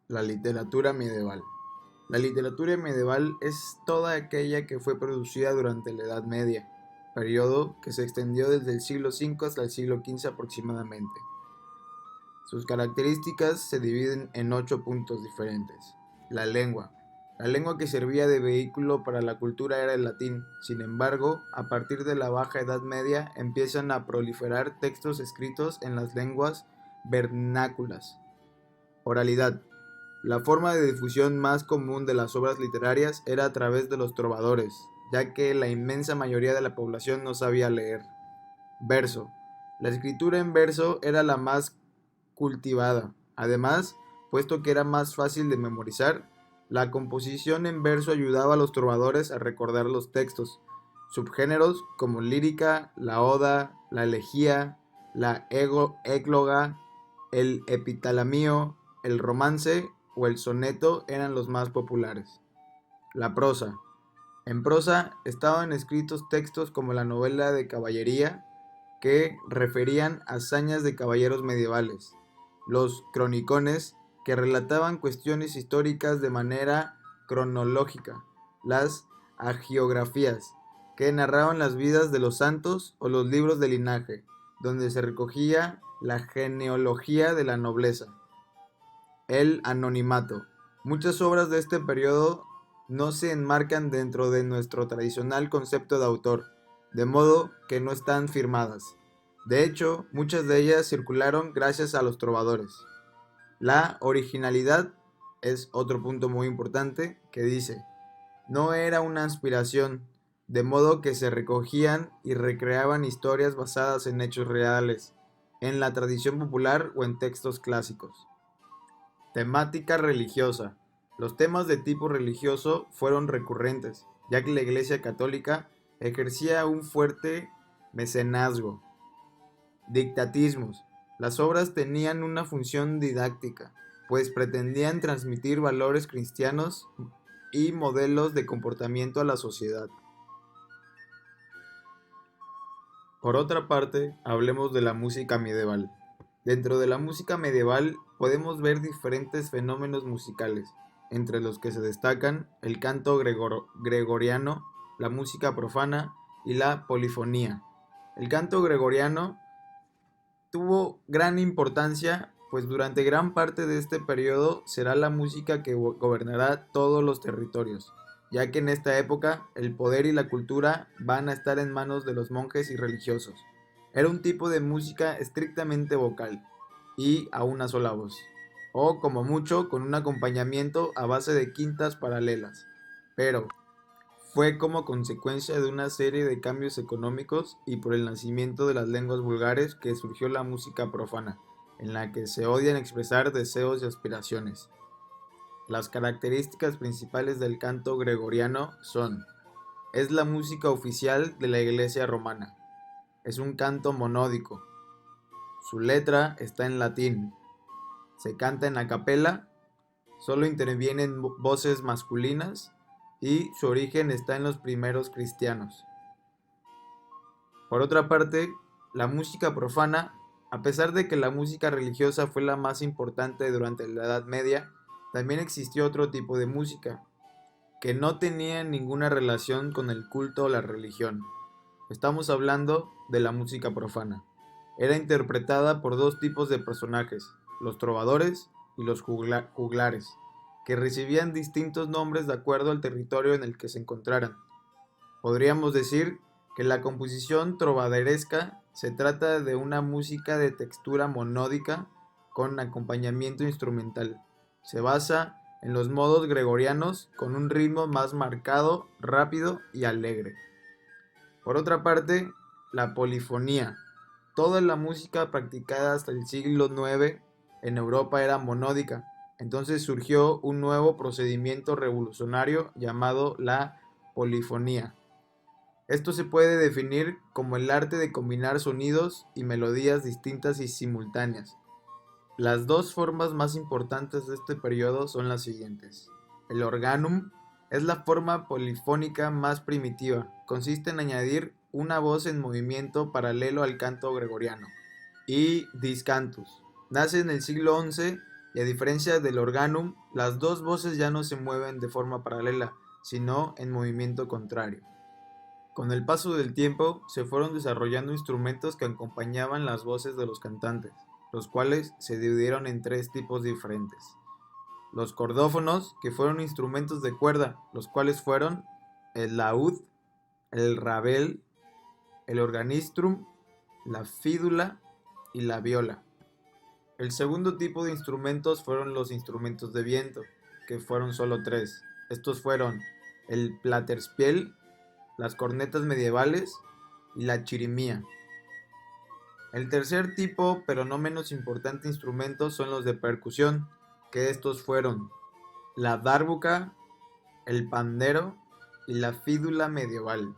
La literatura medieval. La literatura medieval es toda aquella que fue producida durante la Edad Media, periodo que se extendió desde el siglo V hasta el siglo XV aproximadamente. Sus características se dividen en 8 puntos diferentes. La lengua. La lengua que servía de vehículo para la cultura era el latín. Sin embargo, a partir de la Baja Edad Media empiezan a proliferar textos escritos en las lenguas vernáculas. Oralidad. La forma de difusión más común de las obras literarias era a través de los trovadores, ya que la inmensa mayoría de la población no sabía leer. Verso. La escritura en verso era la más cultivada. Además, puesto que era más fácil de memorizar, la composición en verso ayudaba a los trovadores a recordar los textos. Subgéneros como lírica, la oda, la elegía, la égloga, el epitalamio, el romance o el soneto eran los más populares. La prosa. En prosa estaban escritos textos como la novela de caballería, que referían hazañas de caballeros medievales, los cronicones, que relataban cuestiones históricas de manera cronológica, las hagiografías, que narraban las vidas de los santos, o los libros de linaje, donde se recogía la genealogía de la nobleza. El anonimato. Muchas obras de este periodo no se enmarcan dentro de nuestro tradicional concepto de autor, de modo que no están firmadas. De hecho, muchas de ellas circularon gracias a los trovadores. La originalidad es otro punto muy importante que dice, no era una aspiración, de modo que se recogían y recreaban historias basadas en hechos reales, en la tradición popular o en textos clásicos. Temática religiosa. Los temas de tipo religioso fueron recurrentes, ya que la Iglesia Católica ejercía un fuerte mecenazgo. Dictatismos. Las obras tenían una función didáctica, pues pretendían transmitir valores cristianos y modelos de comportamiento a la sociedad. Por otra parte, hablemos de la música medieval. Dentro de la música medieval podemos ver diferentes fenómenos musicales, entre los que se destacan el canto gregoriano, la música profana y la polifonía. El canto gregoriano tuvo gran importancia, pues durante gran parte de este periodo será la música que gobernará todos los territorios, ya que en esta época el poder y la cultura van a estar en manos de los monjes y religiosos. Era un tipo de música estrictamente vocal y a una sola voz, o como mucho con un acompañamiento a base de quintas paralelas. Pero fue como consecuencia de una serie de cambios económicos y por el nacimiento de las lenguas vulgares que surgió la música profana, en la que se odian expresar deseos y aspiraciones. Las características principales del canto gregoriano son: es la música oficial de la Iglesia romana, es un canto monódico, su letra está en latín, se canta en a capela, solo intervienen voces masculinas y su origen está en los primeros cristianos. Por otra parte, la música profana, a pesar de que la música religiosa fue la más importante durante la Edad Media, también existió otro tipo de música, que no tenía ninguna relación con el culto o la religión. Estamos hablando de la música profana. Era interpretada por dos tipos de personajes, los trovadores y los juglares, que recibían distintos nombres de acuerdo al territorio en el que se encontraran. Podríamos decir que la composición trovadoresca se trata de una música de textura monódica con acompañamiento instrumental. Se basa en los modos gregorianos con un ritmo más marcado, rápido y alegre. Por otra parte, la polifonía. Toda la música practicada hasta el siglo IX en Europa era monódica. Entonces surgió un nuevo procedimiento revolucionario llamado la polifonía. Esto se puede definir como el arte de combinar sonidos y melodías distintas y simultáneas. Las dos formas más importantes de este periodo son las siguientes. El organum es la forma polifónica más primitiva. Consiste en añadir una voz en movimiento paralelo al canto gregoriano. Y discantus. Nace en el siglo XI y a diferencia del organum, las dos voces ya no se mueven de forma paralela, sino en movimiento contrario. Con el paso del tiempo, se fueron desarrollando instrumentos que acompañaban las voces de los cantantes, los cuales se dividieron en tres tipos diferentes. Los cordófonos, que fueron instrumentos de cuerda, los cuales fueron el laúd, el rabel, el organistrum, la fídula y la viola. El segundo tipo de instrumentos fueron los instrumentos de viento, que fueron solo tres. Estos fueron el platterspiel, las cornetas medievales y la chirimía. El tercer tipo, pero no menos importante instrumento, son los de percusión, que estos fueron la dárbuka, el pandero y la fídula medieval.